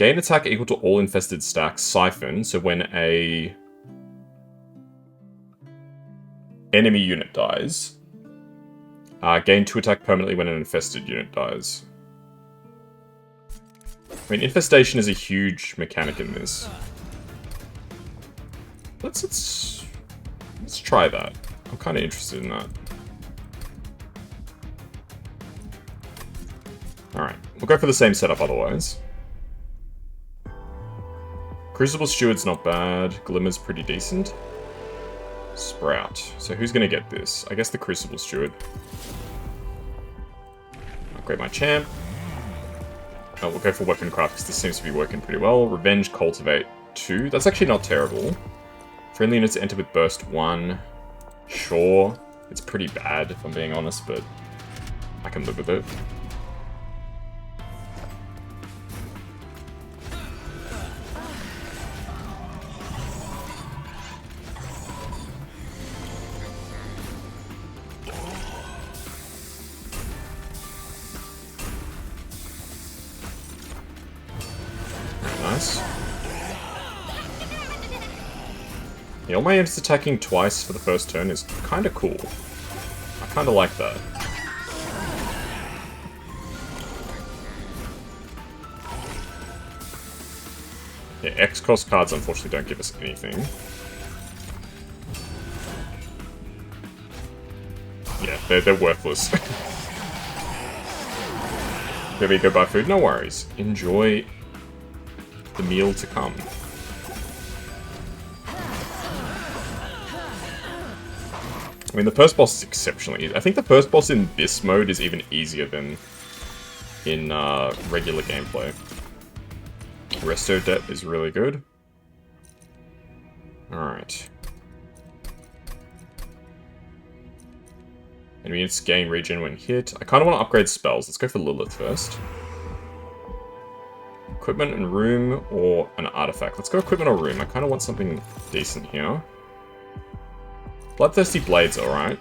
Gain attack equal to all infested stacks. Siphon. So when a enemy unit dies, gain 2 attack permanently when an infested unit dies. I mean, infestation is a huge mechanic in this. Let's try that. I'm kind of interested in that. Alright, we'll go for the same setup otherwise. Crucible Steward's not bad. Glimmer's pretty decent. Sprout. So who's going to get this? I guess the Crucible Steward. Upgrade my champ. Oh, we'll go for Weapon Craft because this seems to be working pretty well. Revenge Cultivate 2. That's actually not terrible. Friendly units enter with Burst 1. Sure. It's pretty bad if I'm being honest, but I can live with it. Nice. Yeah, all my units attacking twice for the first turn is kind of cool. I kind of like that. Yeah, X-Cost cards unfortunately don't give us anything. Yeah, they're worthless. There we go, buy food. No worries. Enjoy the meal to come. I mean, the first boss is exceptionally easy. I think the first boss in this mode is even easier than in regular gameplay. Resto Debt is really good. Alright. Enemy units gain regen when hit. I kind of want to upgrade spells. Let's go for Lilith first. Equipment and room or an artifact. Let's go equipment or room. I kind of want something decent here. Bloodthirsty Blade's alright.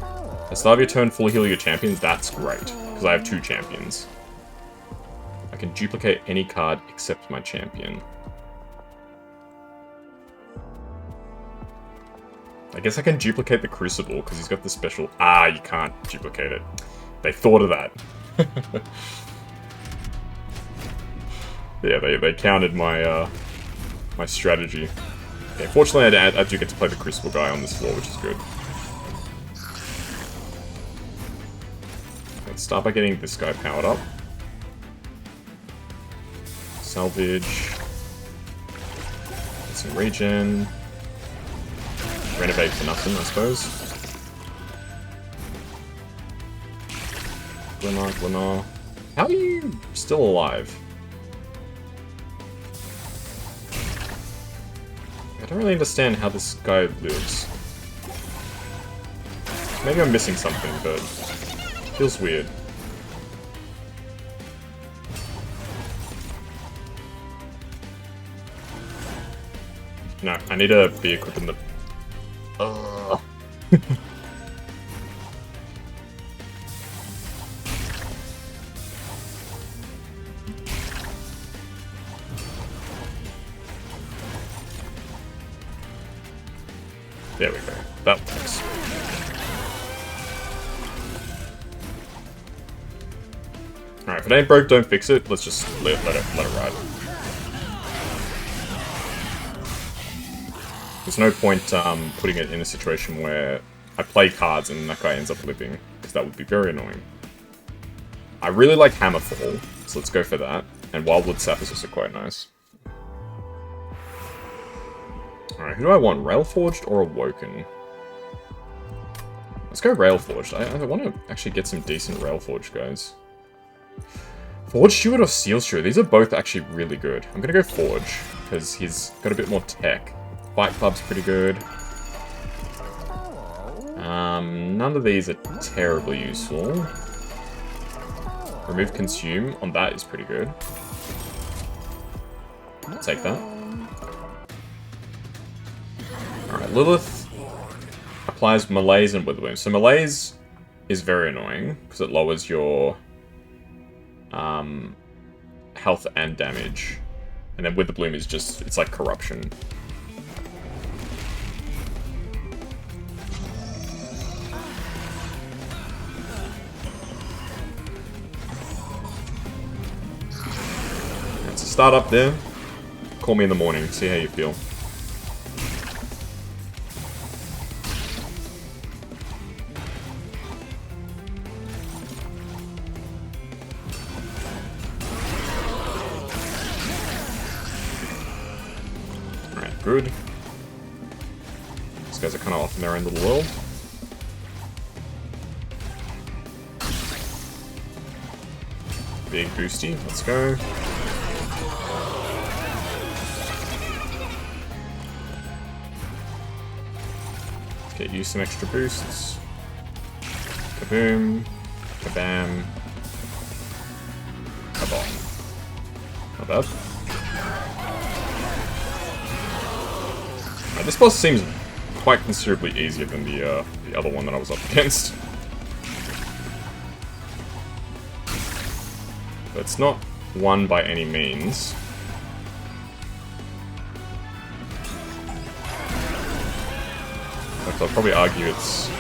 At the start of your turn, fully heal your champions. That's great, because I have 2 champions. I can duplicate any card except my champion. I guess I can duplicate the Crucible, because he's got the special... Ah, you can't duplicate it. They thought of that. Yeah, they countered my my strategy. Okay, fortunately I do get to play the Crucible guy on this floor, which is good. Let's start by getting this guy powered up. Salvage. Get some regen. Renovate for nothing, I suppose. Glimmer. How are you still alive? I don't really understand how this guy lives. Maybe I'm missing something, but it feels weird. No, I need to be equipping the... There we go. That works. Alright, if it ain't broke, don't fix it. Let's just let it ride. There's no point putting it in a situation where I play cards and that guy ends up living, because that would be very annoying. I really like Hammerfall, so let's go for that. And Wildwood Sap is also quite nice. Alright, who do I want? Railforged or Awoken? Let's go Railforged. I want to actually get some decent Railforged guys. Forge Steward or Seal Steward? These are both actually really good. I'm going to go Forge, because he's got a bit more tech. Fight Club's pretty good. None of these are terribly useful. Remove Consume on that is pretty good. I'll take that. Alright, Lilith applies Malaise and Wither Wound. So Malaise is very annoying, because it lowers your health and damage. And then with the bloom is just, it's like corruption. That's a start up there. Call me in the morning, see how you feel. Alright, good. These guys are kind of off in their own little world. Big boosty, let's go. Get you some extra boosts. Kaboom. Kabam. Kabom. Not bad. This boss seems quite considerably easier than the other one that I was up against. But it's not one by any means. I'll probably argue it's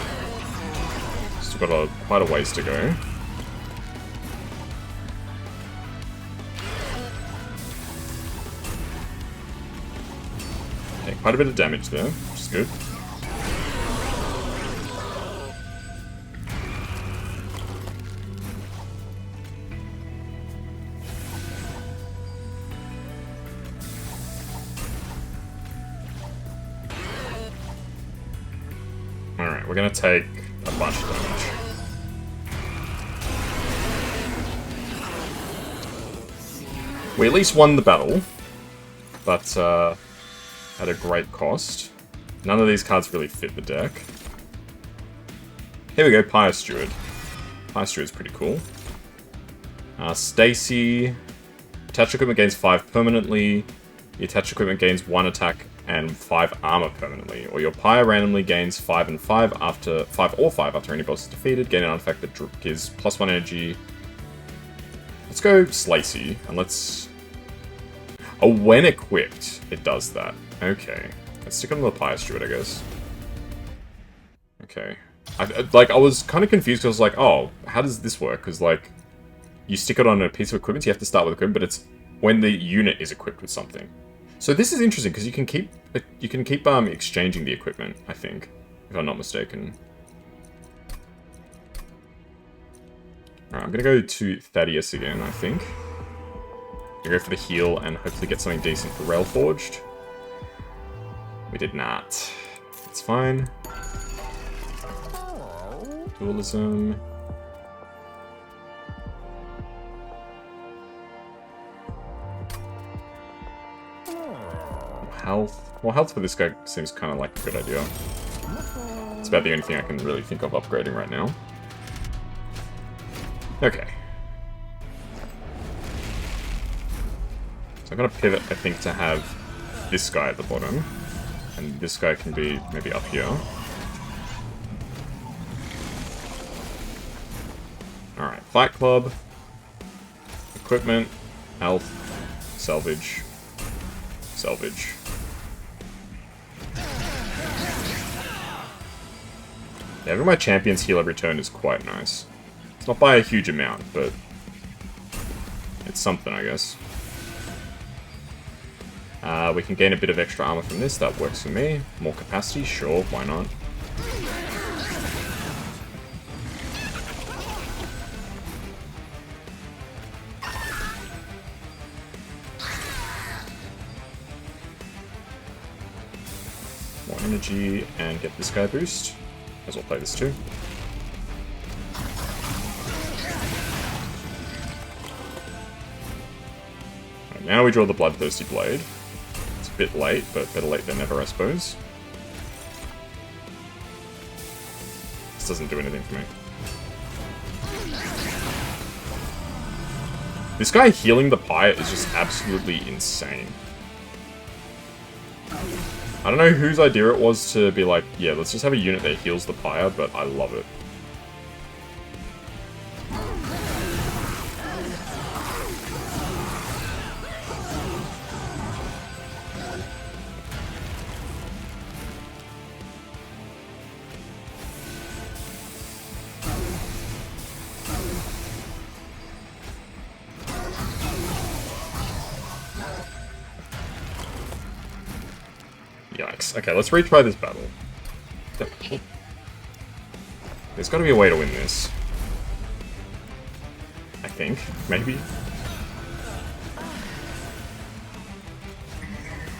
still got quite a ways to go. Okay, quite a bit of damage there, which is good. Alright, we're gonna take a bunch of damage. We at least won the battle, but at a great cost. None of these cards really fit the deck. Here we go, Pyre Steward. Pyre Steward's pretty cool. Stacy. Attached equipment gains 5 permanently. The attached equipment gains 1 attack and 5 armor permanently. Or your Pyre randomly gains 5 and 5 after 5 or 5 after any boss is defeated. Gain an artifact that gives +1 energy. Let's go Slacy, and let's... Oh, when equipped, it does that. Okay. Let's stick on the Pyre Steward, I guess. Okay. I was kind of confused, because I was like, oh, how does this work? Because, like, you stick it on a piece of equipment, you have to start with equipment, but it's when the unit is equipped with something. So this is interesting, because you can keep exchanging the equipment, I think, if I'm not mistaken. Alright, I'm gonna go to Thaddeus again, I think. I'm gonna go for the heal and hopefully get something decent for Railforged. We did not. It's fine. Dualism. Health. Well, health for this guy seems kind of like a good idea. It's about the only thing I can really think of upgrading right now. Okay. So I'm gonna pivot, I think, to have this guy at the bottom. And this guy can be maybe up here. Alright, Fight Club. Equipment. Health. Salvage. Salvage. Yeah, having my champions heal every turn is quite nice. It's not by a huge amount, but it's something, I guess. We can gain a bit of extra armor from this, that works for me. More capacity, sure, why not? More energy, and get this guy a boost. Might as well play this too. Right, now we draw the Bloodthirsty Blade. It's a bit late, but better late than never, I suppose. This doesn't do anything for me. This guy healing the Pyre is just absolutely insane. I don't know whose idea it was to be like, yeah, let's just have a unit that heals the Pyre, but I love it. Okay, let's retry this battle. There's got to be a way to win this. I think, maybe.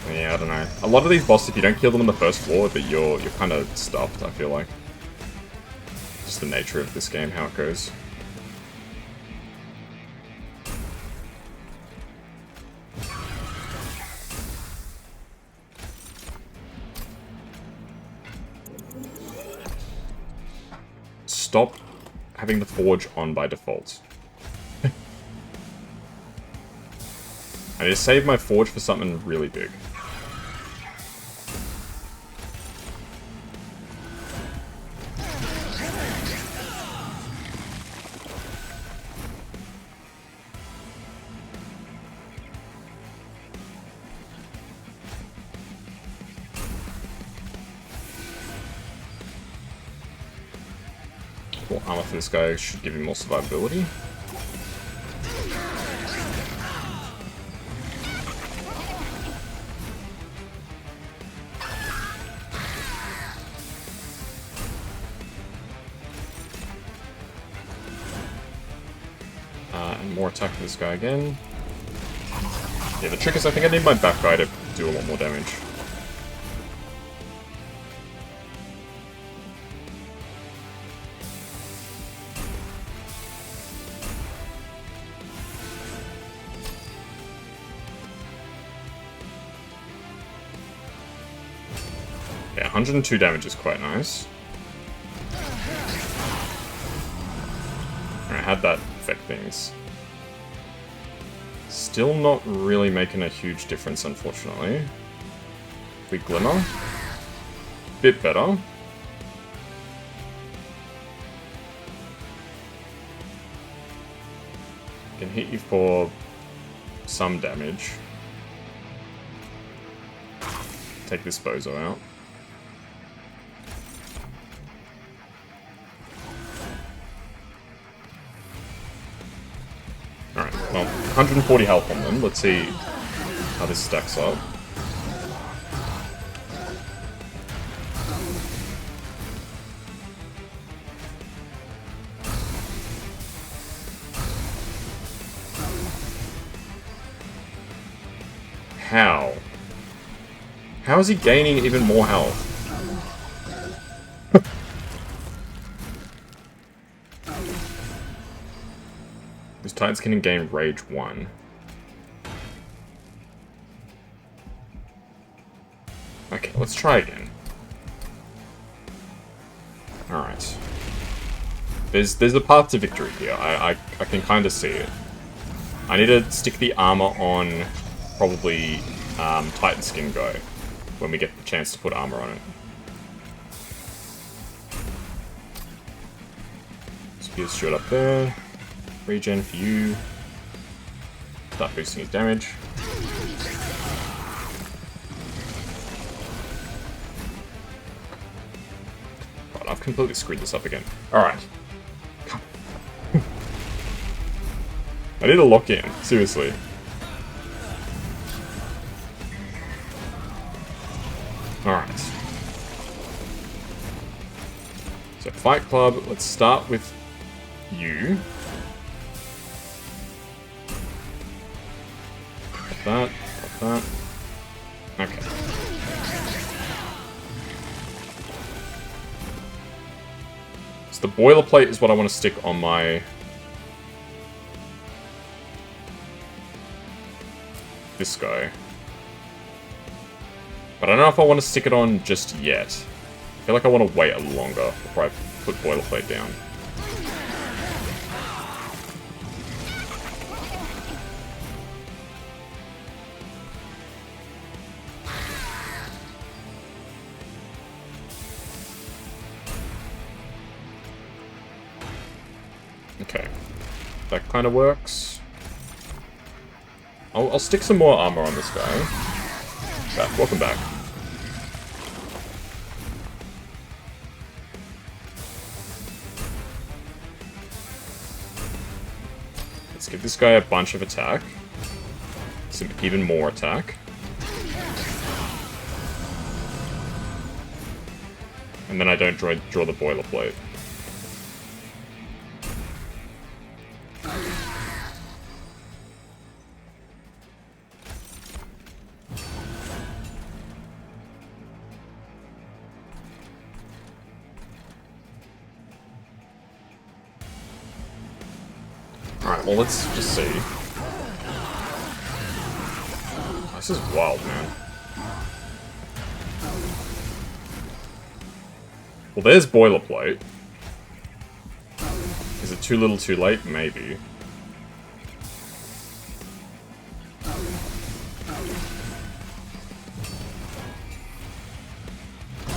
Yeah, I don't know. A lot of these bosses, if you don't kill them on the first floor, that you're kind of stuffed, I feel like. Just the nature of this game, how it goes. Stop having the forge on by default. I need to save my forge for something really big. Well, armor for this guy should give him more survivability. And more attack for this guy again. Yeah, the trick is I think I need my back guy to do a lot more damage. Yeah, 102 damage is quite nice. Alright, how'd that affect things? Still not really making a huge difference, unfortunately. Big Glimmer. Bit better. Can hit you for some damage. Take this bozo out. Alright, well, 140 health on them. Let's see how this stacks up. How? How is he gaining even more health? This Titans can gain Rage 1. Okay, let's try again. Alright. There's a path to victory here. I can kind of see it. I need to stick the armor on probably Titan Skin Guy when we get the chance to put armor on it. Spear straight up there. Regen for you. Start boosting his damage. Right, I've completely screwed this up again. Alright. I need to lock in, seriously. Alright. So, Fight Club, let's start with you. That, that. Okay. So the boilerplate is what I want to stick on my... this guy. But I don't know if I want to stick it on just yet. I feel like I want to wait a little longer before I put boilerplate down. Okay, that kind of works. I'll stick some more armor on this guy. Back, welcome back. Let's give this guy a bunch of attack. Some even more attack. And then I don't draw the boilerplate. Alright, well, let's just see. This is wild, man. Well, there's boilerplate. Is it too little too late? Maybe.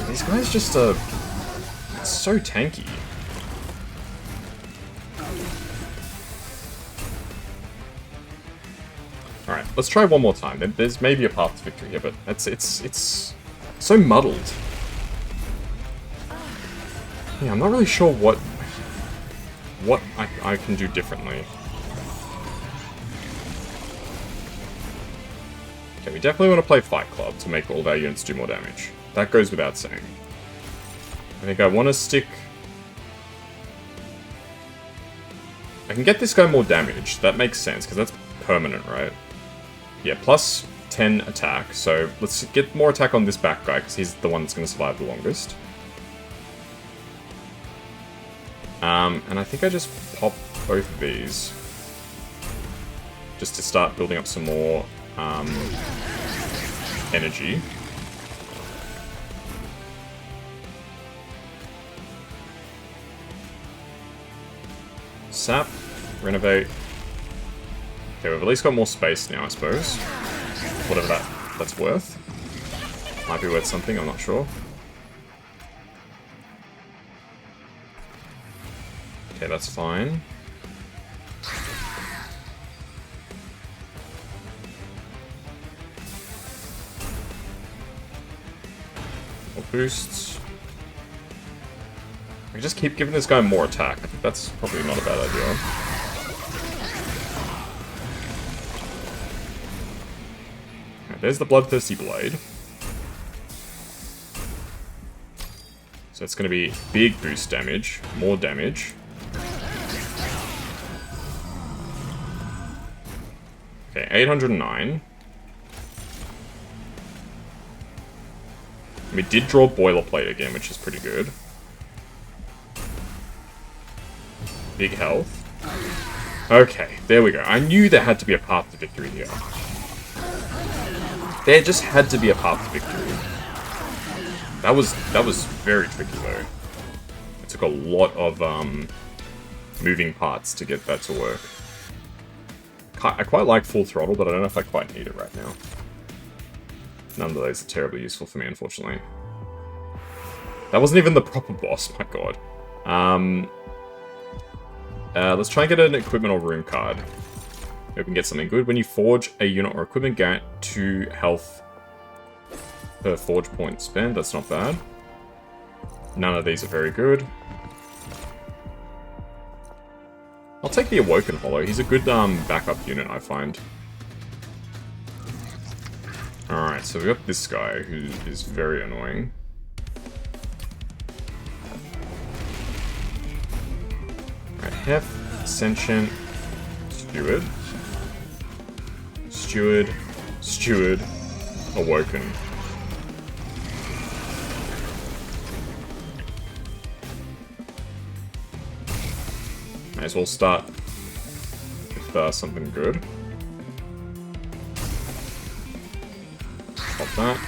These guys just are so tanky. Alright, let's try one more time. There's maybe a path to victory here, but it's so muddled. Yeah, I'm not really sure what I can do differently. Okay, we definitely want to play Fight Club to make all of our units do more damage. That goes without saying. I think I want to stick... I can get this guy more damage. That makes sense, because that's permanent, right? Yeah, plus 10 attack, so let's get more attack on this back guy, because he's the one that's going to survive the longest. And I think I just pop both of these. Just to start building up some more energy. Sap, renovate. Okay, we've at least got more space now, I suppose. Whatever that's worth. Might be worth something, I'm not sure. Okay, that's fine. More boosts. I can just keep giving this guy more attack. I think that's probably not a bad idea. Right, there's the Bloodthirsty Blade. So it's going to be big boost damage, more damage. Okay, 809. We did draw boilerplate again, which is pretty good. Big health. Okay, there we go. I knew there had to be a path to victory here. There just had to be a path to victory. That was very tricky though. It took a lot of moving parts to get that to work. I quite like full throttle, but I don't know if I quite need it right now. None of those are terribly useful for me, unfortunately. That wasn't even the proper boss, my god. Let's try and get an equipment or room card. Maybe we can get something good. When you forge a unit or equipment, grant 2 health per forge point spend. That's not bad. None of these are very good. I'll take the Awoken Hollow. He's a good backup unit, I find. Alright, so we got this guy, who is very annoying. Alright, Heph, Sentient, Steward. Steward, Awoken. Might as well start with something good. Pop that.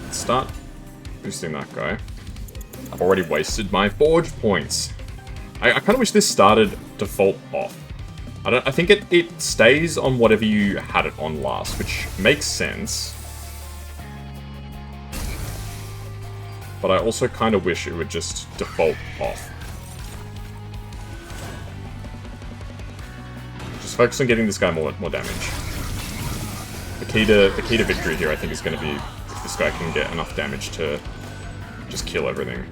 Let's start boosting that guy. I've already wasted my forge points. I kind of wish this started default off. I think it stays on whatever you had it on last, which makes sense. But I also kind of wish it would just default off. Just focus on getting this guy more damage. The key to victory here, I think, is going to be if this guy can get enough damage to just kill everything.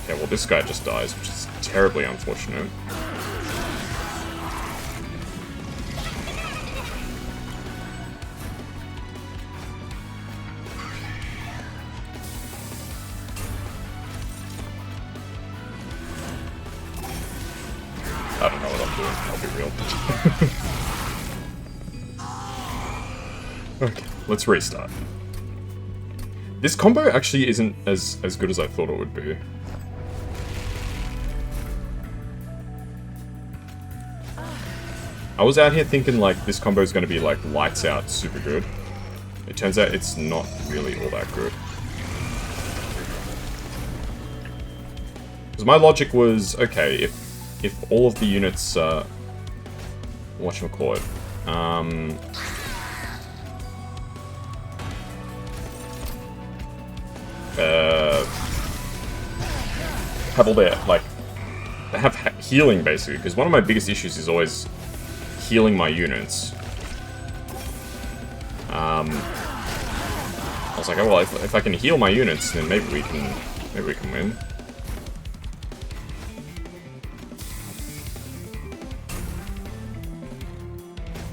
Okay, well this guy just dies, which is terribly unfortunate. Okay, let's restart. This combo actually isn't as good as I thought it would be. I was out here thinking like this combo is going to be like lights out super good. It turns out it's not really all that good. Because my logic was, okay, if all of the units, whatchamacallit, have all their, like, they have healing basically, because one of my biggest issues is always healing my units. I was like, oh well, if I can heal my units, then maybe we can win.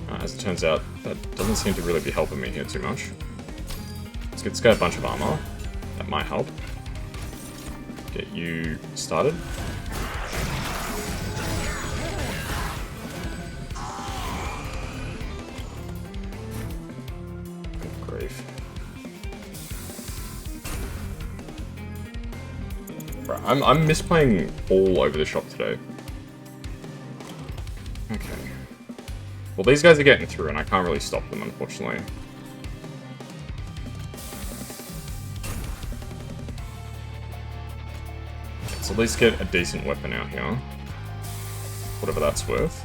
As it turns out, that doesn't seem to really be helping me here too much. Let's get this guy a bunch of armor. That might help. Get you started. Good grief. Right, I'm misplaying all over the shop today. Okay. Well, these guys are getting through, and I can't really stop them, unfortunately. Let's at least get a decent weapon out here. Whatever that's worth.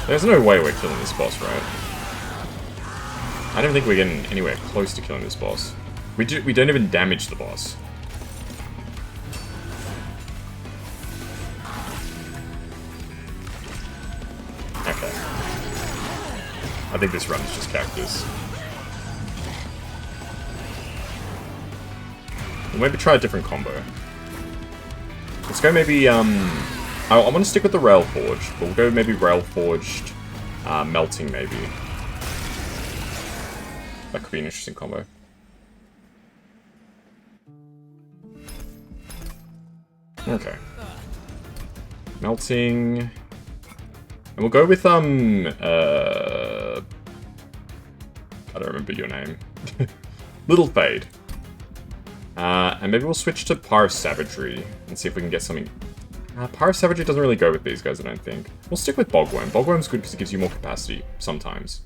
There's no way we're killing this boss, right? I don't think we're getting anywhere close to killing this boss. We don't even damage the boss. Okay. I think this run is just cactus. We'll maybe try a different combo. Let's go maybe, I want to stick with the Rail Forged, but we'll go maybe Rail Forged, Melting maybe. That could be an interesting combo. Okay. Melting. And we'll go with, I don't remember your name. Little Fade. And maybe we'll switch to Pyro Savagery and see if we can get something. Pyro Savagery doesn't really go with these guys, I don't think. We'll stick with Bogworm. Bogworm's good because it gives you more capacity, sometimes.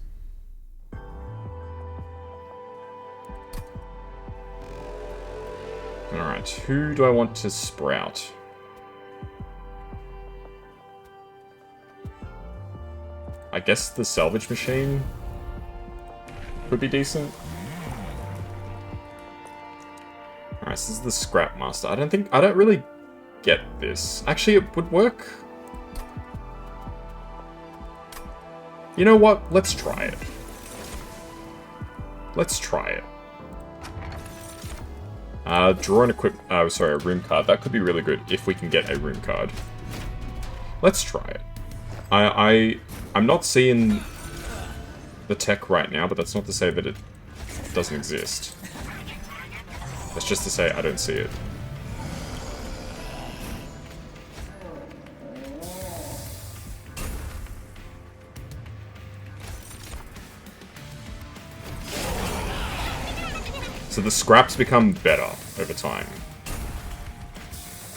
Alright, who do I want to sprout? I guess the Salvage Machine could be decent. Alright, this is the Scrap Master. I don't really get this. Actually, it would work. You know what? Let's try it. Let's try it. Draw an a room card. That could be really good if we can get a room card. Let's try it. I'm not seeing the tech right now, but that's not to say that it doesn't exist. That's just to say I don't see it. So the scraps become better over time.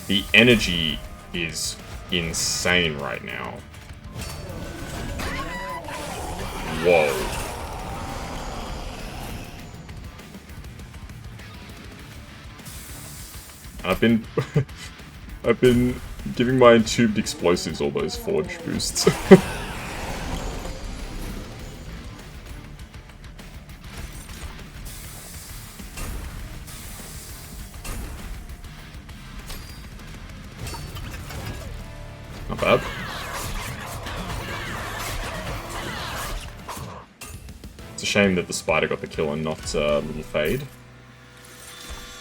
The energy is insane right now. Whoa. I've been giving my Entubed Explosives all those forge boosts. Not bad. It's a shame that the spider got the kill and not Little Fade.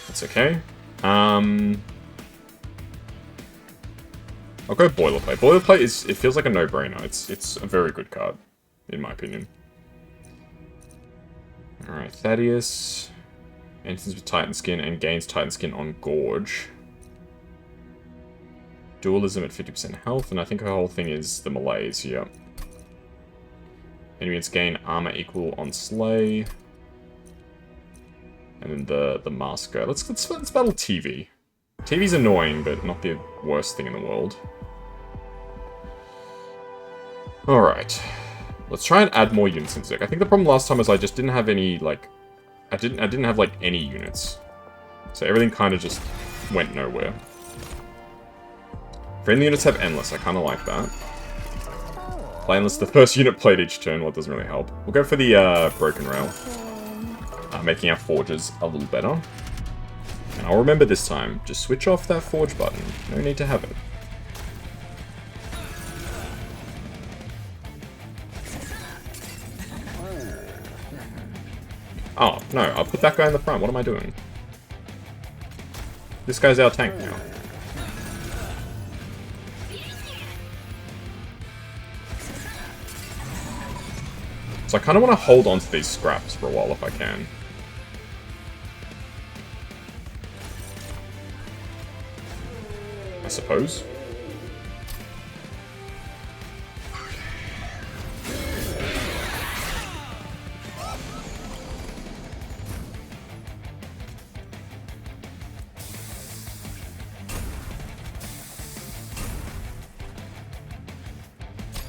That's okay. I'll go Boilerplate. Boilerplate it feels like a no-brainer. It's a very good card, in my opinion. Alright, Thaddeus. Enters with Titan Skin and gains Titan Skin on Gorge. Dualism at 50% health, and I think her whole thing is the malaise, yeah. Enemy units gain armor equal on Slay. And then the masker. Let's battle TV. TV's annoying, but not the worst thing in the world. Alright. Let's try and add more units in Zerg. I think the problem last time was I just didn't have any, like... I didn't have, like, any units. So everything kind of just went nowhere. Friendly units have endless. I kind of like that. Play endless. The first unit played each turn. Well, it doesn't really help. We'll go for the broken rail. Making our forges a little better. And I'll remember this time, just switch off that forge button. No need to have it. Oh, no, I'll put that guy in the front. What am I doing? This guy's our tank now. So I kind of want to hold on to these scraps for a while if I can. I suppose.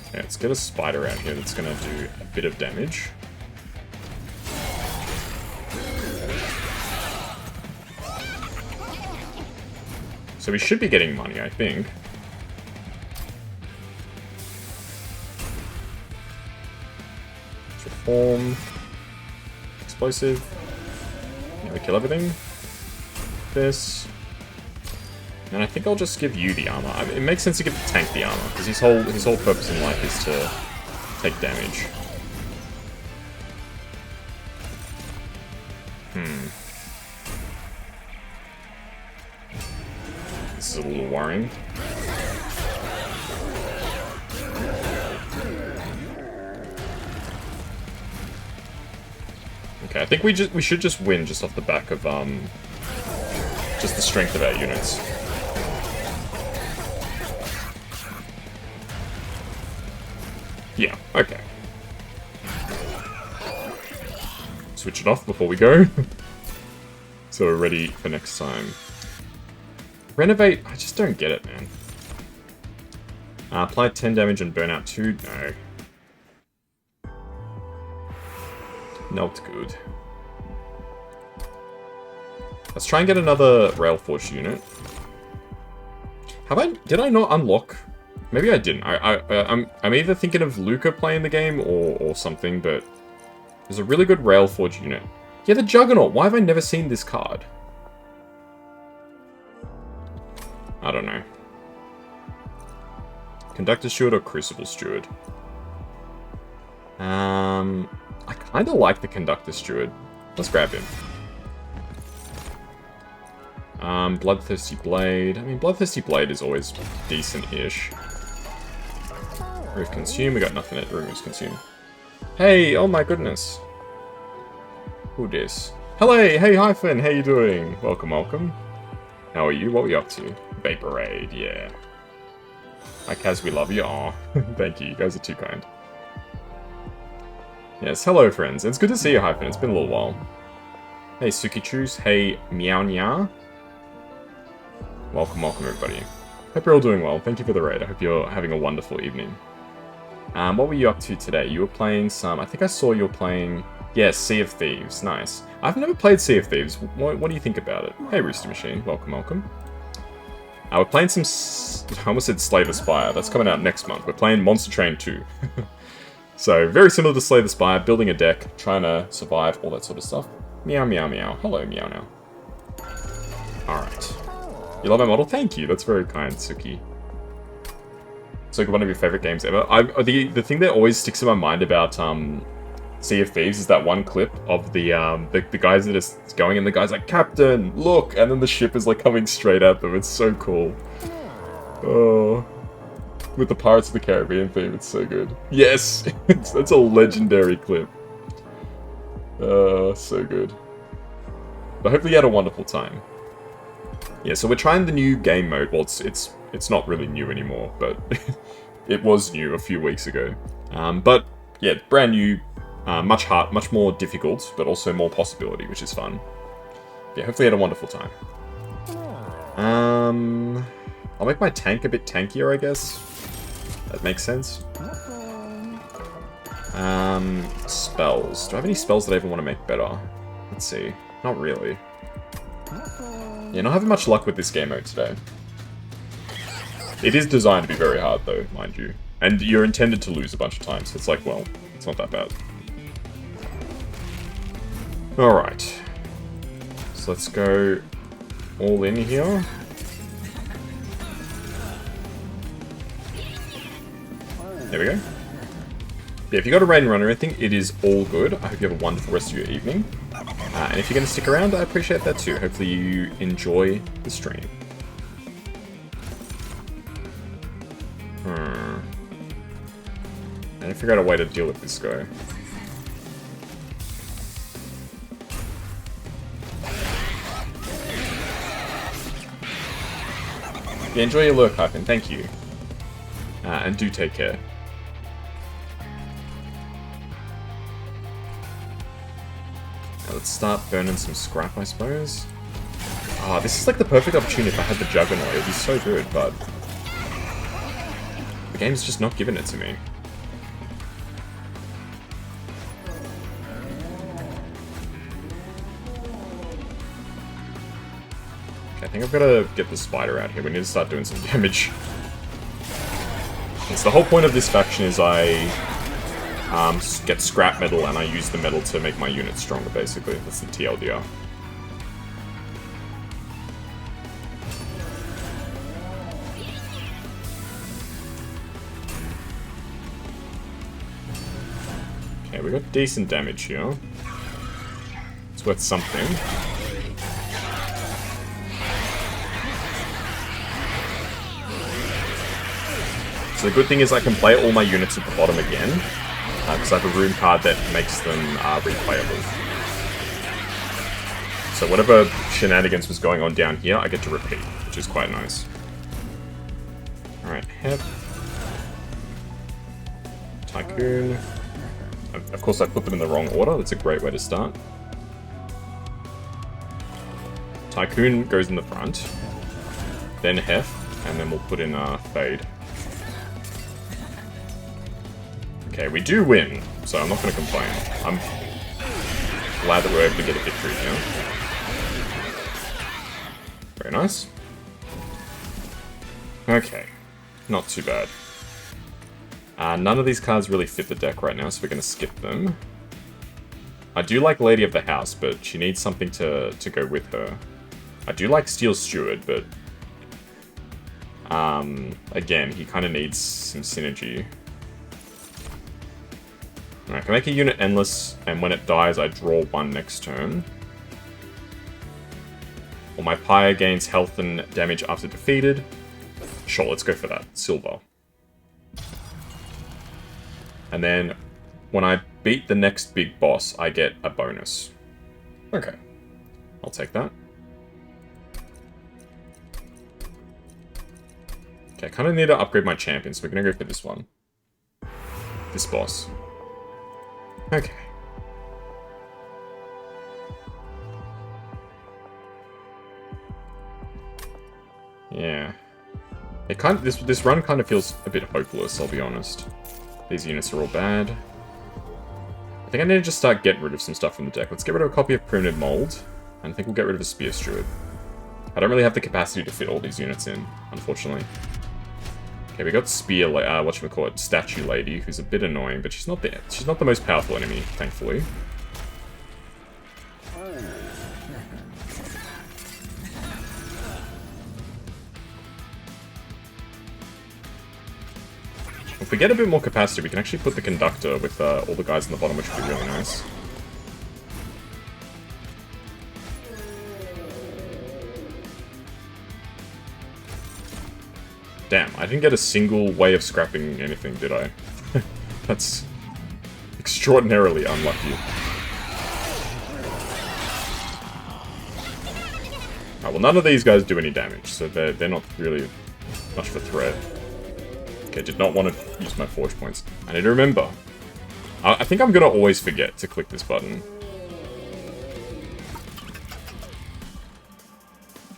Okay, let's get a spider out here that's going to do a bit of damage. So we should be getting money, I think. Let's reform. Explosive. Yeah, we kill everything. This. And I think I'll just give you the armor. I mean, it makes sense to give the tank the armor, because his whole purpose in life is to take damage. This is a little worrying. Okay, I think we should just win just off the back of just the strength of our units. Yeah, okay. Switch it off before we go. So we're ready for next time. Renovate, I just don't get it, man. Apply 10 damage and burnout 2, no. Not good. Let's try and get another Railforged unit. Did I not unlock? Maybe I didn't. I'm either thinking of Luca playing the game or something, but there's a really good Railforged unit. Yeah, the Juggernaut. Why have I never seen this card? I don't know. Conductor Steward or Crucible Steward? I kind of like the Conductor Steward. Let's grab him. Bloodthirsty Blade. I mean, Bloodthirsty Blade is always decent-ish. Remove Consume. We got nothing that removes Consume. Hey! Oh my goodness. Who dis? Hello! Hey, Hyphen! How you doing? Welcome, welcome. How are you? What were you up to? Vaporade, yeah. Hi, Kaz, we love you. Aw, thank you. You guys are too kind. Yes, hello, friends. It's good to see you, Hyphen. It's been a little while. Hey, Sukichus. Hey, Meow Nya. Welcome, welcome, everybody. Hope you're all doing well. Thank you for the raid. I hope you're having a wonderful evening. What were you up to today? You were playing some... I think I saw you were playing... Yeah, Sea of Thieves. Nice. I've never played Sea of Thieves. What do you think about it? Hey, Rooster Machine. Welcome, welcome. We're playing some... I almost said Slay the Spire. That's coming out next month. We're playing Monster Train 2. So, very similar to Slay the Spire. Building a deck, trying to survive, all that sort of stuff. Meow, meow, meow. Hello, meow now. Alright. You love my model? Thank you. That's very kind, Suki. So, one of your favorite games ever. The thing that always sticks in my mind about Sea of Thieves is that one clip of the guys that are going and the guy's like, Captain, look! And then the ship is like coming straight at them. It's so cool. Oh. With the Pirates of the Caribbean theme, it's so good. Yes! That's a legendary clip. So good. But hopefully you had a wonderful time. Yeah, so we're trying the new game mode. Well, it's not really new anymore, but it was new a few weeks ago. But yeah, brand new, much more difficult, but also more possibility, which is fun. Yeah, hopefully you had a wonderful time. I'll make my tank a bit tankier, I guess. That makes sense. Spells. Do I have any spells that I even want to make better? Let's see. Not really. Yeah, not having much luck with this game mode today. It is designed to be very hard, though, mind you. And you're intended to lose a bunch of times. It's like, well, it's not that bad. Alright. So let's go all in here. There we go. Yeah, if you got a raid run or anything, it is all good. I hope you have a wonderful rest of your evening. And if you're going to stick around, I appreciate that too. Hopefully you enjoy the stream. I need to figure out a way to deal with this guy. Yeah, enjoy your lurk, Hyphen. Thank you. And do take care. Now let's start burning some scrap, I suppose. Ah, this is like the perfect opportunity if I had the Juggernaut. It would be so good, but the game's just not giving it to me. Okay, I think I've got to get the spider out here. We need to start doing some damage. So the whole point of this faction is I get scrap metal and I use the metal to make my unit stronger, basically. That's the TLDR. Okay, we got decent damage here. It's worth something. So the good thing is I can play all my units at the bottom again, because I have a room card that makes them replayable. So whatever shenanigans was going on down here, I get to repeat, which is quite nice. Alright, Heph. Tycoon. Of course I put them in the wrong order, that's a great way to start. Tycoon goes in the front, then Heph, and then we'll put in Fade. Okay, we do win, so I'm not going to complain. I'm glad that we're able to get a victory here. Very nice. Okay, not too bad. None of these cards really fit the deck right now, so we're going to skip them. I do like Lady of the House, but she needs something to go with her. I do like Steel Steward, but again, he kind of needs some synergy. I can make a unit endless, and when it dies, I draw one next turn. Or my Pyre gains health and damage after defeated. Sure, let's go for that. Silver. And then, when I beat the next big boss, I get a bonus. Okay. I'll take that. Okay, I kind of need to upgrade my champion, so we're going to go for this one. This boss. Okay. Yeah. It kind of, this run kind of feels a bit hopeless, I'll be honest. These units are all bad. I think I need to just start getting rid of some stuff from the deck. Let's get rid of a copy of Primitive Mold, and I think we'll get rid of a Spear Steward. I don't really have the capacity to fit all these units in, unfortunately. Okay, we got Spear, whatchamacallit, Statue Lady, who's a bit annoying, but she's not the most powerful enemy, thankfully. If we get a bit more capacity, we can actually put the Conductor with all the guys on the bottom, which would be really nice. Damn, I didn't get a single way of scrapping anything, did I? That's extraordinarily unlucky. Alright, well none of these guys do any damage, so they're not really much of a threat. Okay, did not want to use my forge points. I need to remember, I think I'm gonna always forget to click this button.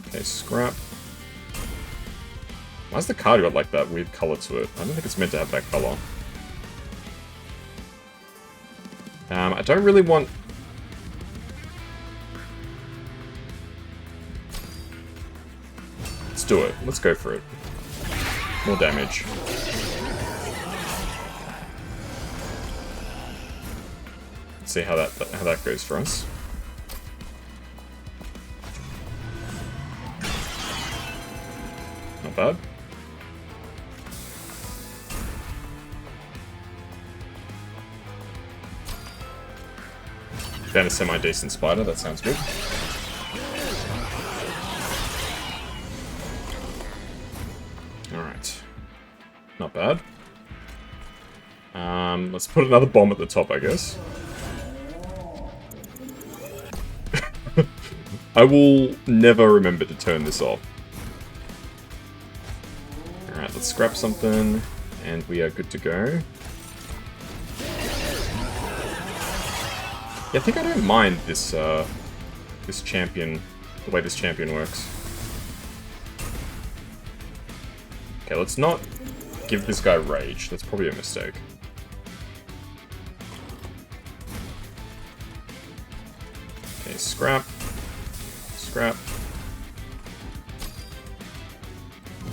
Okay, scrap. Why's the card got like that weird color to it? I don't think it's meant to have that color. I don't really want... Let's do it. Let's go for it. More damage. Let's see how that goes for us. Not bad. Found a semi-decent spider, that sounds good. Alright. Not bad. Let's put another bomb at the top, I guess. I will never remember to turn this off. Alright, let's scrap something, and we are good to go. Yeah, I think I don't mind this, this champion, the way this champion works. Okay, let's not give this guy rage. That's probably a mistake. Okay, scrap. Scrap.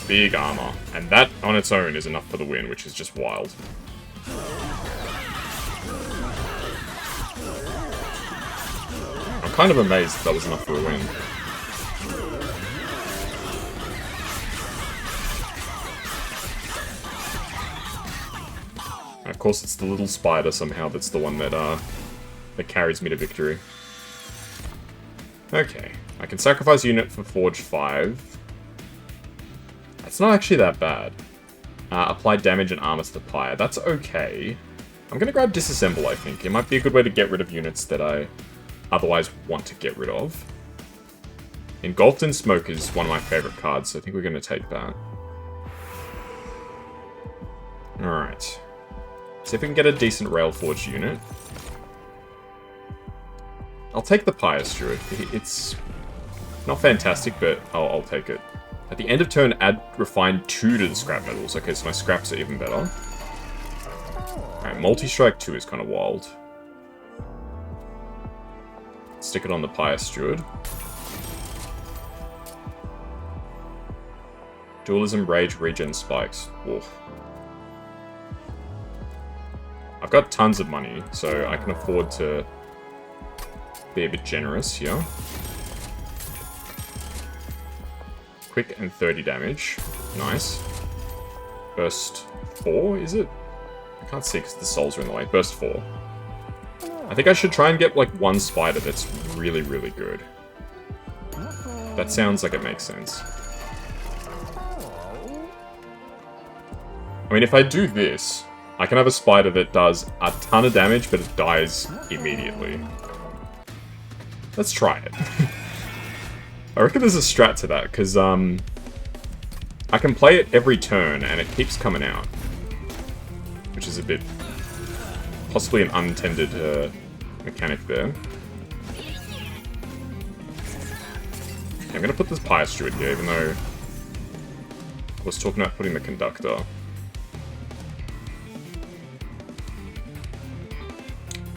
Big armor. And that on its own is enough for the win, which is just wild. I'm kind of amazed that was enough for a win. Of course, it's the little spider somehow that's the one that carries me to victory. Okay, I can sacrifice unit for Forge 5. That's not actually that bad. Apply damage and armor to the pyre. That's okay. I'm gonna grab Disassemble, I think. It might be a good way to get rid of units that I otherwise want to get rid of. Engulfed in Smoke is one of my favorite cards, so I think we're gonna take that. Alright. See if we can get a decent Railforged unit. I'll take the Pyre Steward. It's not fantastic, but I'll take it. At the end of turn, add Refine 2 to the scrap metals. Okay, so my scraps are even better. Alright, Multi-Strike 2 is kind of wild. Stick it on the Pyre Steward. Dualism, Rage, Regen, Spikes. Oof. I've got tons of money, so I can afford to be a bit generous here. Quick and 30 damage. Nice. Burst 4, is it? I can't see because the souls are in the way. Burst 4. I think I should try and get, like, one spider that's really, really good. That sounds like it makes sense. I mean, if I do this, I can have a spider that does a ton of damage, but it dies immediately. Let's try it. I reckon there's a strat to that, because, I can play it every turn, and it keeps coming out. Which is a bit... possibly an unintended, mechanic there. Okay, I'm gonna put this Pyre Steward here, even though I was talking about putting the Conductor.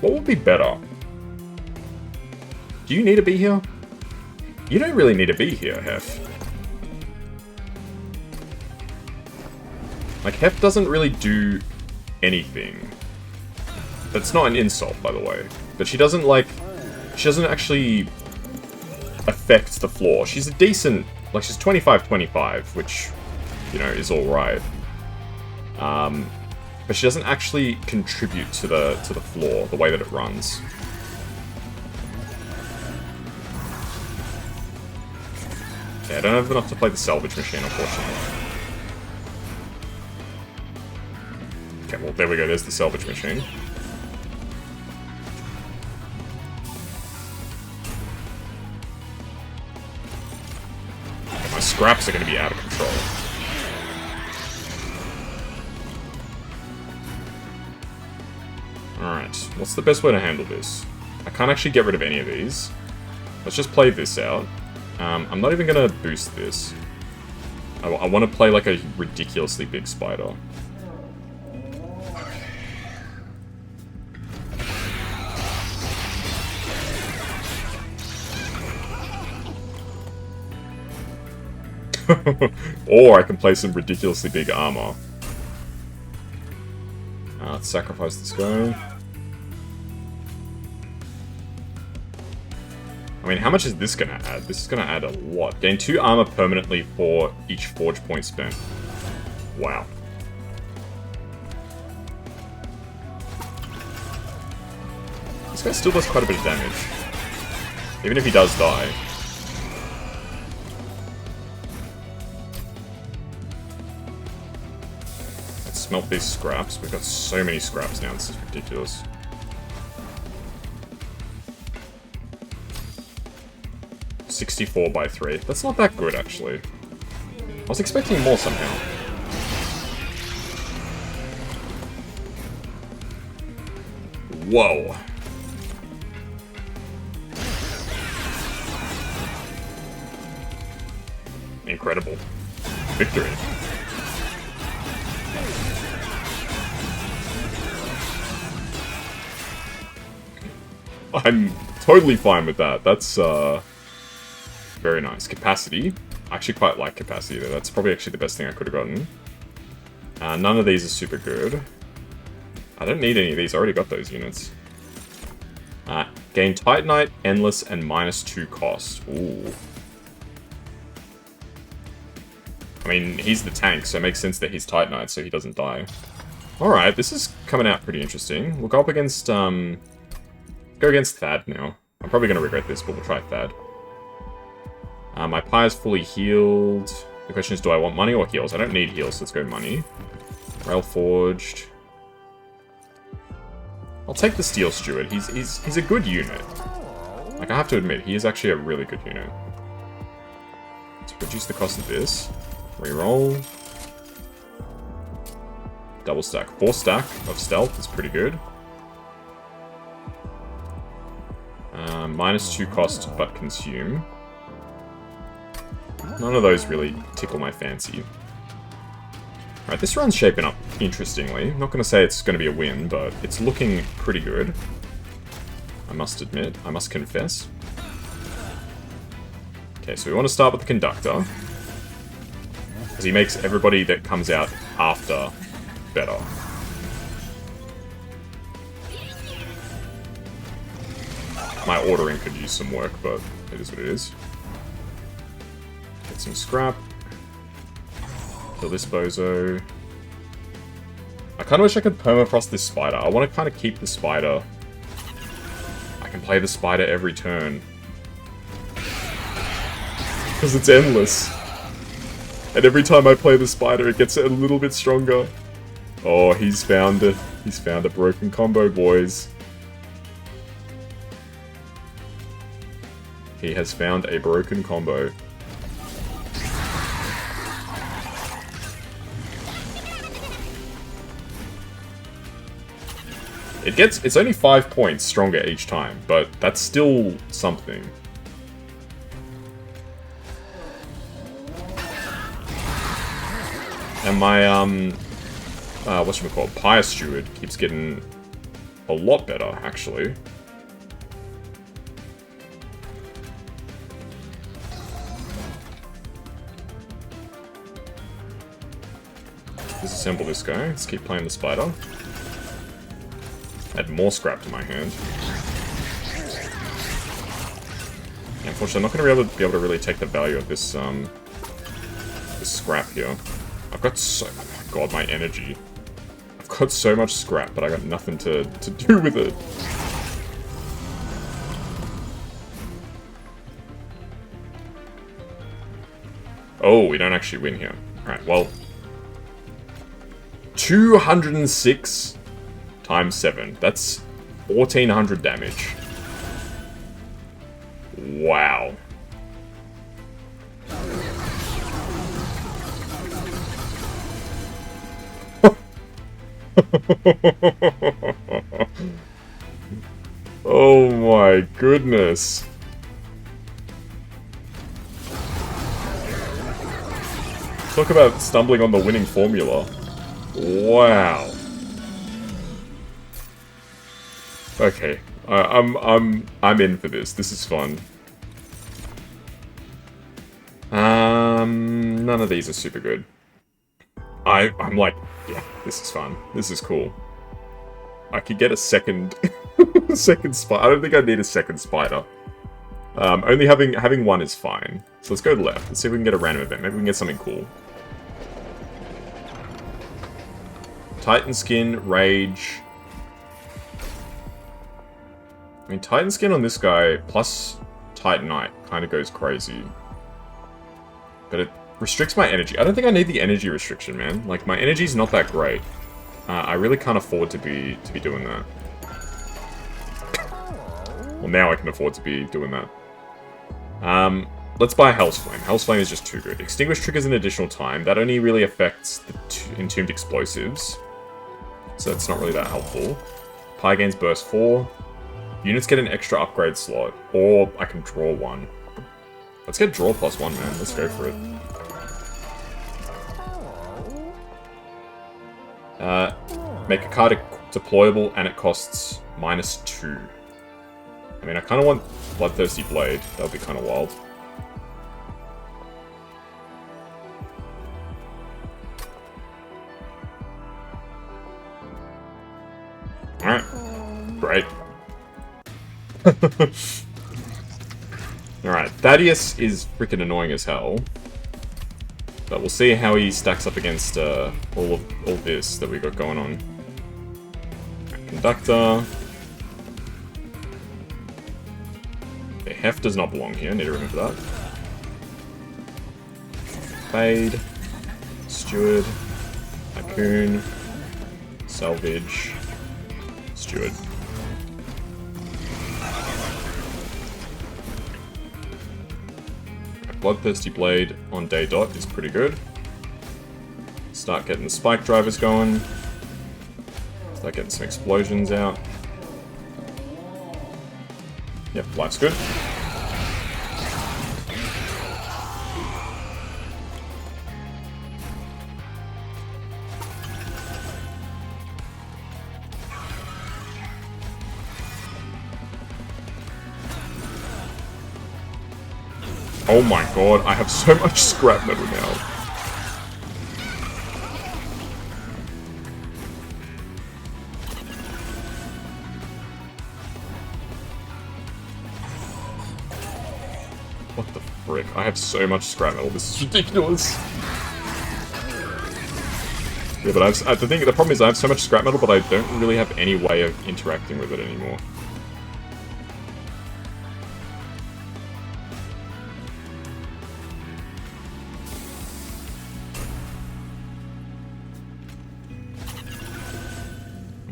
What would be better? Do you need to be here? You don't really need to be here, Heph. Like, Heph doesn't really do anything. That's not an insult, by the way. But she doesn't, like... she doesn't actually affect the floor. She's a decent... like, she's 25-25, which, you know, is alright. But she doesn't actually contribute to the floor, the way that it runs. Yeah, I don't have enough to play the salvage machine, unfortunately. Okay, well, there we go, there's the salvage machine. Okay, my scraps are going to be out of control. Alright, what's the best way to handle this? I can't actually get rid of any of these. Let's just play this out. I'm not even gonna boost this. I want to play like a ridiculously big spider. Or I can play some ridiculously big armor. Let's sacrifice this guy. I mean, how much is this gonna add? This is gonna add a lot. Gain 2 armor permanently for each forge point spent. Wow. This guy still does quite a bit of damage. Even if he does die. Let's smelt these scraps. We've got so many scraps now, this is ridiculous. $64 by 3. That's not that good, actually. I was expecting more somehow. Whoa. Incredible. Victory. I'm totally fine with that. That's, very nice. Capacity. I actually quite like capacity though. That's probably actually the best thing I could have gotten. None of these are super good. I don't need any of these. I already got those units. Gain Titanite, Endless, and -2 cost. Ooh. I mean, he's the tank, so it makes sense that he's Titanite, so he doesn't die. Alright, this is coming out pretty interesting. We'll go up against, go against Thad now. I'm probably going to regret this, but we'll try Thad. My pie is fully healed. The question is, do I want money or heals? I don't need heals, so let's go money. Rail Forged. I'll take the Steel Steward. He's a good unit. Like, I have to admit, he is actually a really good unit. Let's reduce the cost of this. Reroll. Double stack. 4 stack of stealth is pretty good. -2 cost, but consume. None of those really tickle my fancy. Alright, this run's shaping up interestingly. I'm not going to say it's going to be a win, but it's looking pretty good. I must admit. I must confess. Okay, so we want to start with the Conductor. Because he makes everybody that comes out after better. My ordering could use some work, but it is what it is. Get some scrap. Kill this bozo. I kind of wish I could permafrost this spider. I want to kind of keep the spider. I can play the spider every turn. Because it's endless. And every time I play the spider, it gets a little bit stronger. Oh, he's found it. He's found a broken combo, boys. He has found a broken combo. It's only 5 points stronger each time, but that's still something. And my, whatchamacallit, Pious Steward keeps getting a lot better, actually. Disassemble this guy. Let's keep playing the spider. Add more scrap to my hand. Yeah, unfortunately, I'm not going to be able to really take the value of this this scrap here. I've got so... Oh my god, my energy. I've got so much scrap, but I got nothing to do with it. Oh, we don't actually win here. Alright, well... 206 times 7. That's 1,400 damage. Wow. Oh my goodness. Talk about stumbling on the winning formula. Wow. Okay, I'm in for this. This is fun. None of these are super good. I'm like, yeah, this is fun. This is cool. I could get a second, second spider. I don't think I need a second spider. Only having one is fine. So let's go left. Let's see if we can get a random event. Maybe we can get something cool. Titan skin, rage. I mean, Titan skin on this guy plus Titanite kind of goes crazy. But it restricts my energy. I don't think I need the energy restriction, man. Like, my energy's not that great. I really can't afford to be doing that. Well, now I can afford to be doing that. Let's buy Hell's Flame. Hell's Flame is just too good. Extinguish triggers an additional time. That only really affects the Entombed Explosives. So that's not really that helpful. Pi gains Burst 4. Units get an extra upgrade slot. Or I can draw one. Let's get draw +1, man. Let's go for it. Make a card deployable and it costs -2. I mean, I kind of want Bloodthirsty Blade. That would be kind of wild. Alright. Great. Alright, Thaddeus is freaking annoying as hell. But we'll see how he stacks up against all this that we got going on. Conductor. Okay, Heph does not belong here, need to remember that. Fade. Steward. Tycoon. Salvage. Steward. Bloodthirsty Blade on day dot is pretty good. Start getting the Spikedrivers going. Start getting some explosions out. Yep, life's good. Oh my god, I have so much scrap metal now. What the frick? I have so much scrap metal, this is ridiculous. Yeah, but the problem is I have so much scrap metal, but I don't really have any way of interacting with it anymore.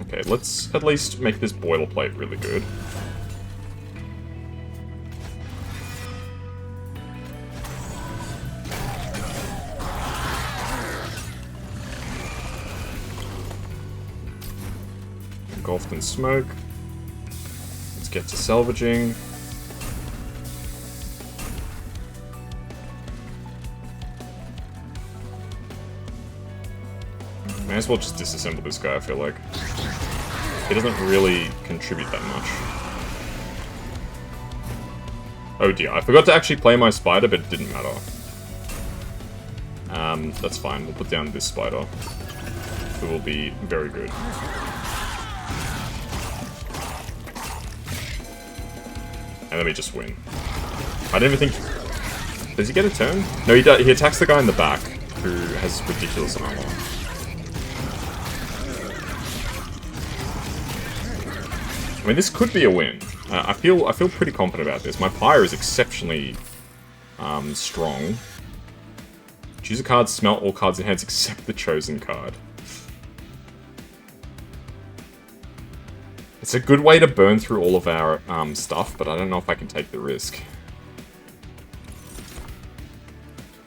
Okay, let's at least make this boilerplate really good. Engulfed in smoke. Let's get to salvaging. May as well just disassemble this guy, I feel like. He doesn't really contribute that much. Oh dear, I forgot to actually play my spider, but it didn't matter. That's fine, we'll put down this spider. It will be very good. And then we just win. I don't even think... Does he get a turn? No, he does. He attacks the guy in the back, who has ridiculous armor. I mean, this could be a win. I feel pretty confident about this. My Pyre is exceptionally strong. Choose a card, smelt all cards in hands except the chosen card. It's a good way to burn through all of our stuff, but I don't know if I can take the risk.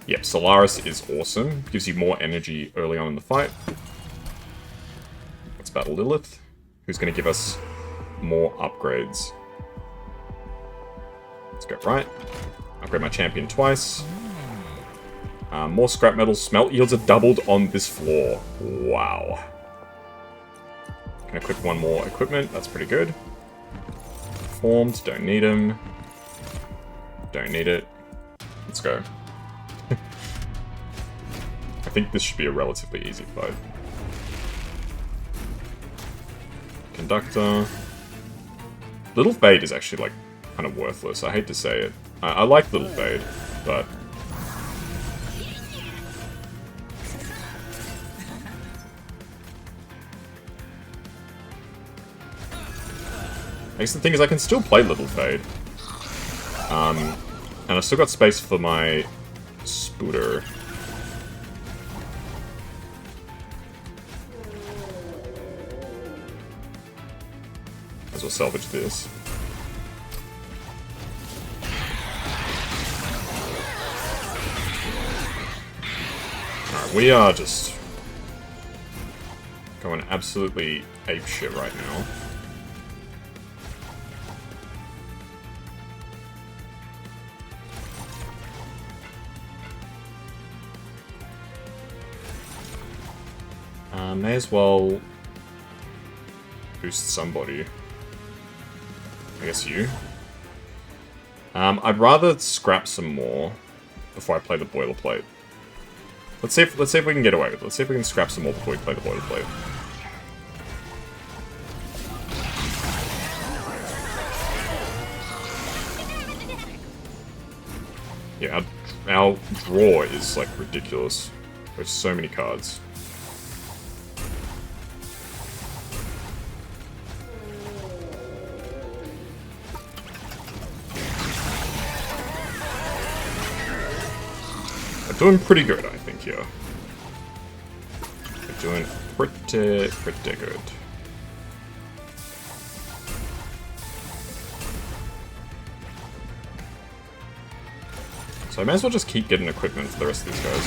Yep, Solaris is awesome. Gives you more energy early on in the fight. Let's battle Lilith, who's going to give us more upgrades. Let's go right. Upgrade my champion twice. More scrap metal. Smelt yields are doubled on this floor. Wow. Can equip one more equipment. That's pretty good. Formed. Don't need them. Don't need it. Let's go. I think this should be a relatively easy fight. Conductor. Little Fade is actually, like, kind of worthless. I hate to say it. I like Little Fade, but... I guess the thing is I can still play Little Fade. And I've still got space for my Spooter. As well salvage this. Alright, we are just going absolutely apeshit right now. May as well boost somebody. I guess you. I'd rather scrap some more before I play the boilerplate. Let's see if we can get away with it. Let's see if we can scrap some more before we play the boilerplate. Yeah, our draw is like ridiculous. There's so many cards. Doing pretty good, I think, here. We're doing pretty good. So I may as well just keep getting equipment for the rest of these guys.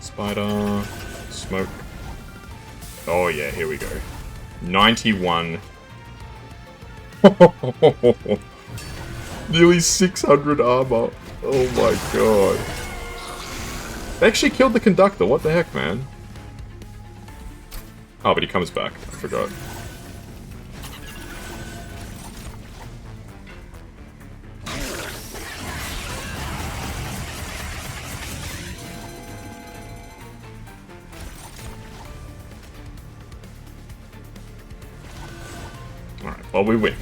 Spider, smoke. Oh yeah, here we go. 91. Nearly 600 armor. Oh my god. They actually killed the conductor. What the heck, man? Oh, but he comes back. I forgot. Alright, well, we win.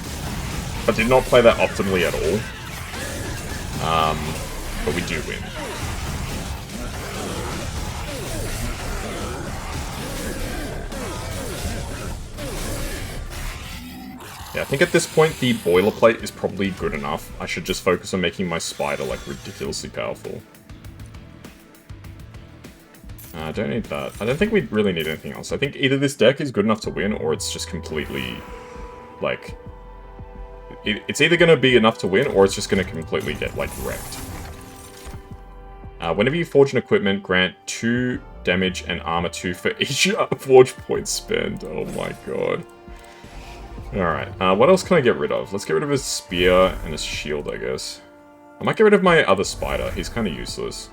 I did not play that optimally at all. But we do win. Yeah, I think at this point the boilerplate is probably good enough. I should just focus on making my spider, like, ridiculously powerful. I don't need that. I don't think we really need anything else. I think either this deck is good enough to win, or it's just completely, like... It's either going to be enough to win, or it's just going to completely get, like, wrecked. Whenever you forge an equipment, grant 2 damage and armor 2 for each forge point spent. Oh my god. Alright, what else can I get rid of? Let's get rid of his spear and his shield, I guess. I might get rid of my other spider. He's kind of useless.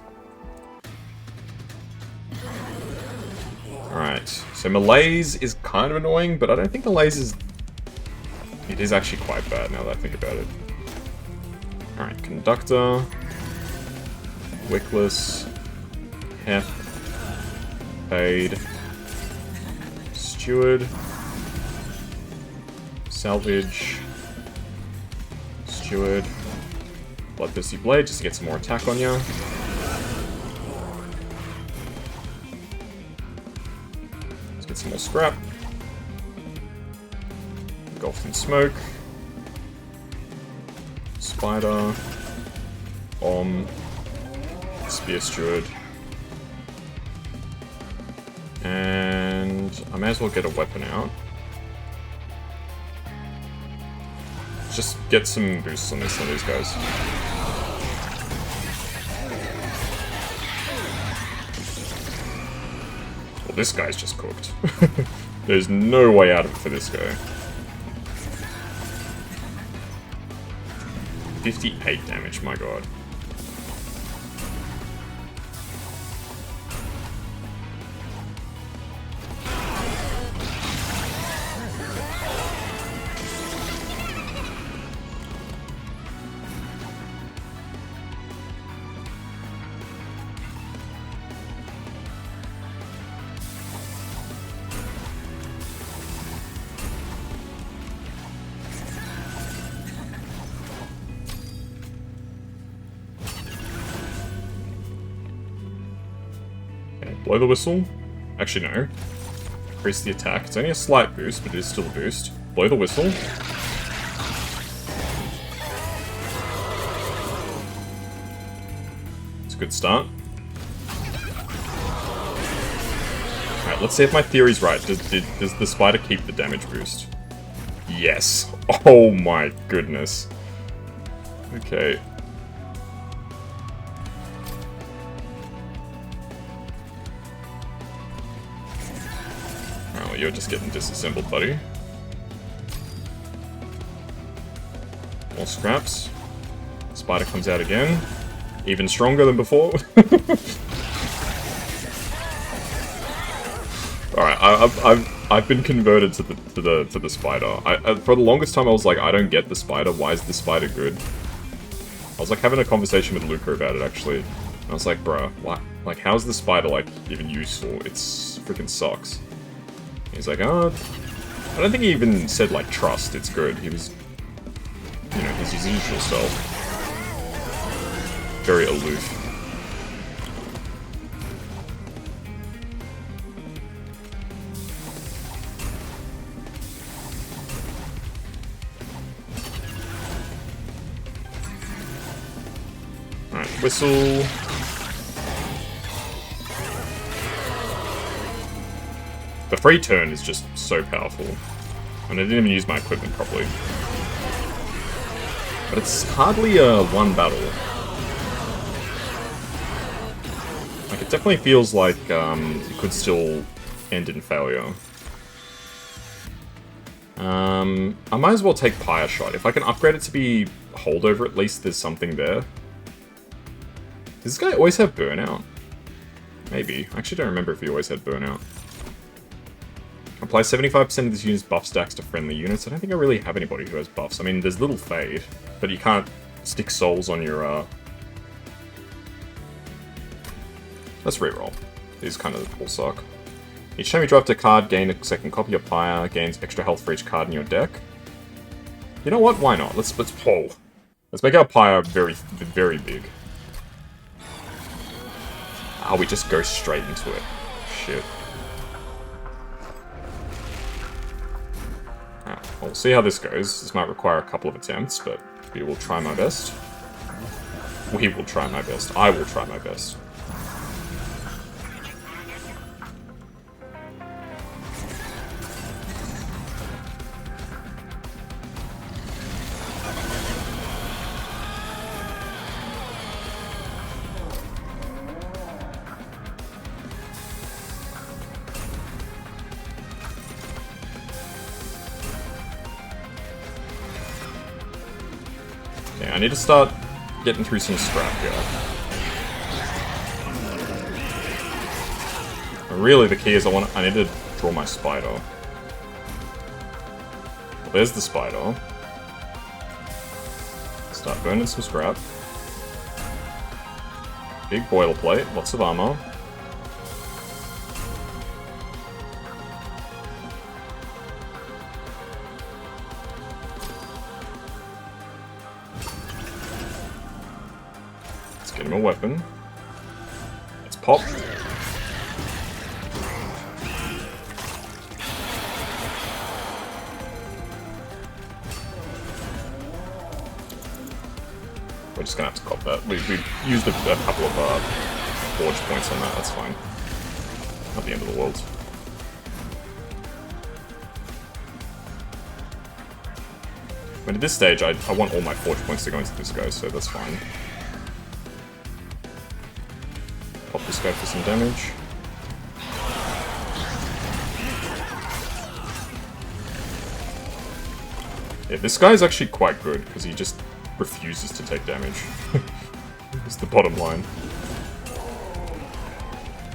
Alright, so Malaise is kind of annoying, but I don't think Malaise is... It is actually quite bad now that I think about it. Alright, Conductor. Wickless. Heph. Fade. Steward. Salvage. Steward. Bloodthirsty Blade, just to get some more attack on ya. Let's get some more scrap. Engulfed in smoke. Spider. Bomb. Spear Steward. And I may as well get a weapon out. Just get some boosts on some of these guys. Oh, this guy's just cooked. There's no way out of it for this guy. 58 damage, my god. Blow the whistle. Actually, no. Increase the attack. It's only a slight boost, but it is still a boost. Blow the whistle. It's a good start. Alright, let's see if my theory's right. Does the spider keep the damage boost? Yes. Oh my goodness. Okay. You're just getting disassembled, buddy. More scraps. Spider comes out again. Even stronger than before. Alright, I've been converted to the spider. For the longest time I was like, I don't get the spider, why is the spider good? I was like having a conversation with Luca about it actually. And I was like, bruh, what? Like, how's the spider like even useful? It's freaking sucks. He's like, oh, I don't think he even said, like, trust, it's good. He was, you know, his usual self. Very aloof. Alright, whistle. The free turn is just so powerful. And I didn't even use my equipment properly. But it's hardly a one battle. Like, it definitely feels like it could still end in failure. I might as well take Pyre Shot. If I can upgrade it to be Holdover, at least there's something there. Does this guy always have Burnout? Maybe. I actually don't remember if he always had Burnout. Apply 75% of this unit's buff stacks to friendly units. I don't think I really have anybody who has buffs. I mean, there's Little Fade, but you can't stick souls on your, Let's reroll. These kind of all suck. Each time you draft a card, gain a second copy of Pyre, gains extra health for each card in your deck. You know what? Why not? Let's pull. Let's make our Pyre very, very big. Oh, we just go straight into it. Shit. We'll see how this goes. This might require a couple of attempts, but we will try my best. We will try my best. I will try my best. I need to start getting through some scrap here. And really, the key is I need to draw my spider. Well, there's the spider. Start burning some scrap. Big boilerplate, lots of armor. Get him a weapon. Let's pop. We're just gonna have to cop that. We used a couple of forge points on that, that's fine. Not the end of the world. But at this stage, I want all my forge points to go into this guy, so that's fine. Pop this guy for some damage. Yeah, this guy is actually quite good, because he just refuses to take damage. It's the bottom line.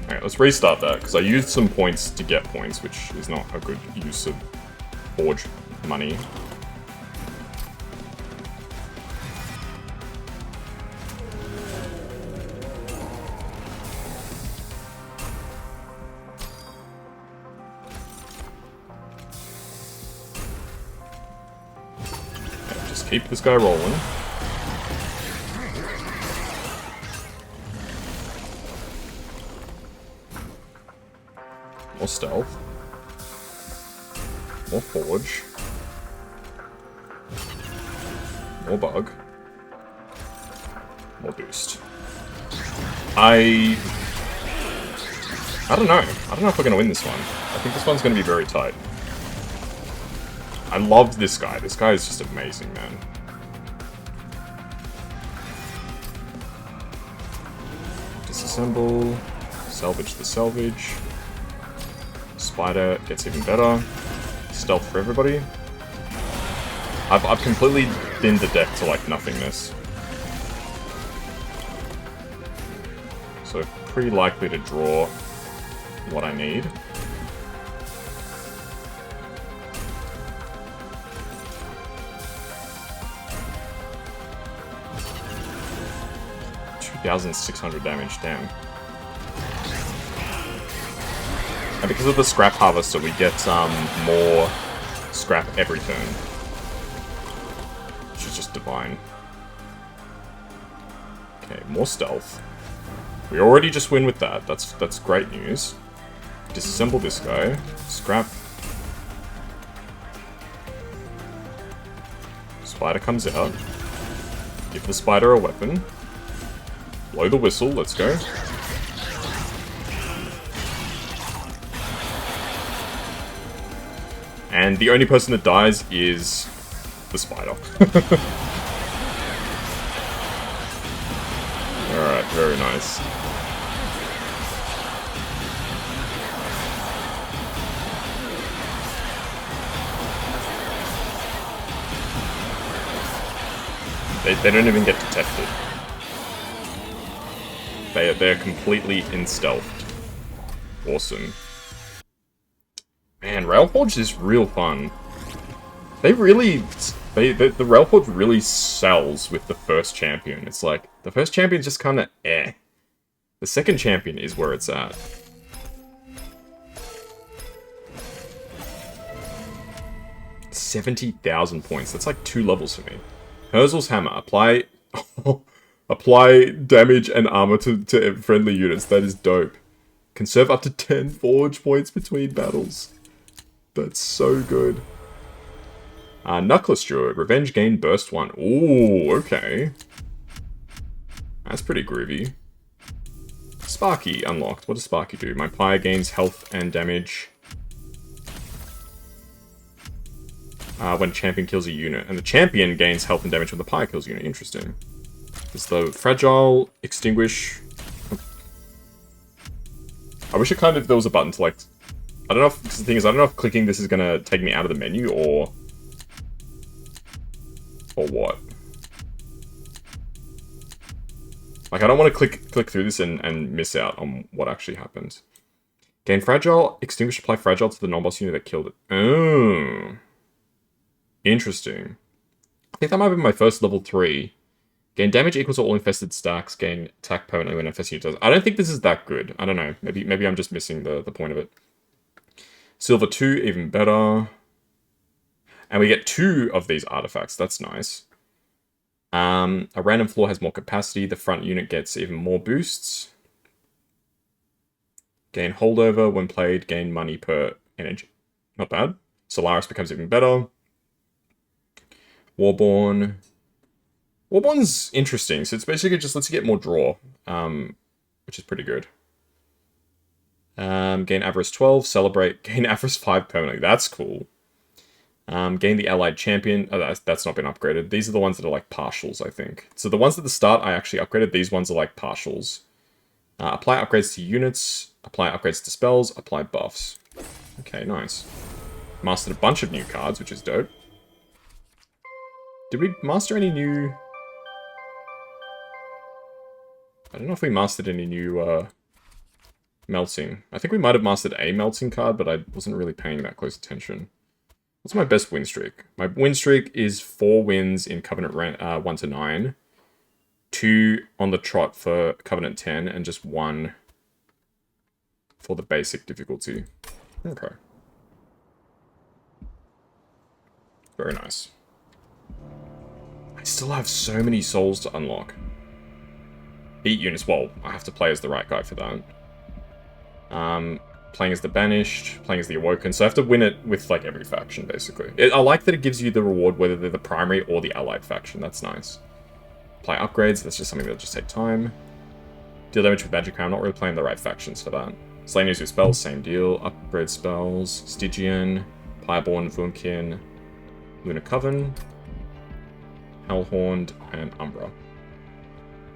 Alright, let's restart that, because I used some points to get points, which is not a good use of Forge money. Okay, just keep this guy rolling. More stealth. More forge. More bug. More boost. I don't know. I don't know if we're going to win this one. I think this one's going to be very tight. I love this guy. This guy is just amazing, man. Disassemble. Salvage the salvage. Spider gets even better. Stealth for everybody. I've completely thinned the deck to like nothingness. So pretty likely to draw what I need. $2,600 damage, damn. And because of the scrap harvester, we get more scrap every turn. Which is just divine. Okay, more stealth. We already just win with that. That's great news. Disassemble this guy. Scrap. Spider comes out. Give the spider a weapon. Blow the whistle, let's go. And the only person that dies is the spider. Alright, very nice. They don't even get detected. They're completely in-stealthed. Awesome. Man, Railforge is real fun. The Railforge really sells with the first champion. It's like, the first champion's just kinda eh. The second champion is where it's at. $70,000 points. That's like 2 levels for me. Herzl's Hammer. Apply apply damage and armor to friendly units. That is dope. Conserve up to 10 forge points between battles. That's so good. Knuckles Druid. Revenge gain burst 1. Ooh, okay. That's pretty groovy. Sparky unlocked. What does Sparky do? My Pyre gains health and damage when a champion kills a unit. And the champion gains health and damage when the Pyre kills a unit. Interesting. There's the Fragile, Extinguish. I wish there was a button to like... I don't know if, because the thing is, I don't know if clicking this is going to take me out of the menu or what. Like, I don't want to click through this and miss out on what actually happened. Gain Fragile, Extinguish, apply Fragile to the non-boss unit that killed it. Oh. Interesting. I think that might be my first level 3. Gain damage equals to all infested stacks. Gain attack permanently when infested unit does. I don't think this is that good. I don't know. Maybe I'm just missing the point of it. Silver 2, even better. And we get 2 of these artifacts. That's nice. A random floor has more capacity. The front unit gets even more boosts. Gain holdover when played. Gain money per energy. Not bad. Solaris becomes even better. Warborn. Warborn's interesting. So it's basically just lets you get more draw. Which is pretty good. Gain Avarice 12, Celebrate, gain Avarice 5 permanently. That's cool. Gain the Allied Champion. Oh, that's not been upgraded. These are the ones that are like partials, I think. So the ones at the start I actually upgraded. These ones are like partials. Apply upgrades to units. Apply upgrades to spells. Apply buffs. Okay, nice. Mastered a bunch of new cards, which is dope. Did we master any new... I don't know if we mastered any new, melting. I think we might have mastered a melting card, but I wasn't really paying that close attention. What's my best win streak? My win streak is 4 wins in Covenant 1 to 9, 2 on the trot for Covenant 10, and just 1 for the basic difficulty. Okay. Very nice. I still have so many souls to unlock. Beat units. Well, I have to play as the right guy for that. Playing as the Banished, playing as the Awoken, so I have to win it with, like, every faction, basically. I like that it gives you the reward whether they're the primary or the allied faction, that's nice. Apply upgrades, that's just something that'll just take time. Deal damage with Magic Crown, not really playing the right factions for that. Slain use your spells, same deal. Upgrade spells, Stygian, Pyreborn, Vunkin, Lunar Coven, Hellhorned, and Umbra.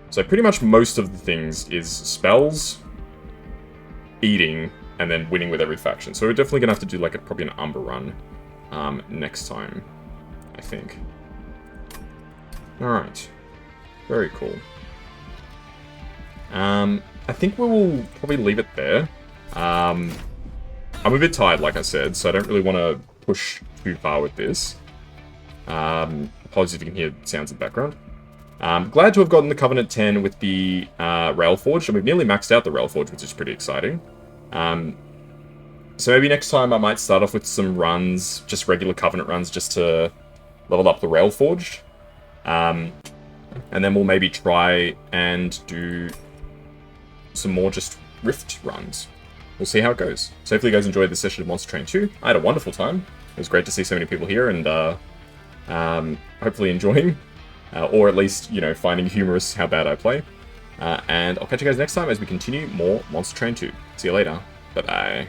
So pretty much most of the things is spells, eating, and then winning with every faction. So we're definitely going to have to do like probably an Umbra run next time, I think. Alright. Very cool. I think we will probably leave it there. I'm a bit tired, like I said, so I don't really want to push too far with this. Apologies if you can hear sounds in the background. Glad to have gotten the Covenant 10 with the Railforged, and we've nearly maxed out the Railforged, which is pretty exciting. So maybe next time I might start off with some runs, just regular Covenant runs, just to level up the Railforged. And then we'll maybe try and do some more just Rift runs. We'll see how it goes. So hopefully you guys enjoyed this session of Monster Train 2. I had a wonderful time. It was great to see so many people here, and hopefully enjoying. Or at least, you know, finding humorous how bad I play. And I'll catch you guys next time as we continue more Monster Train 2. See you later. Bye-bye.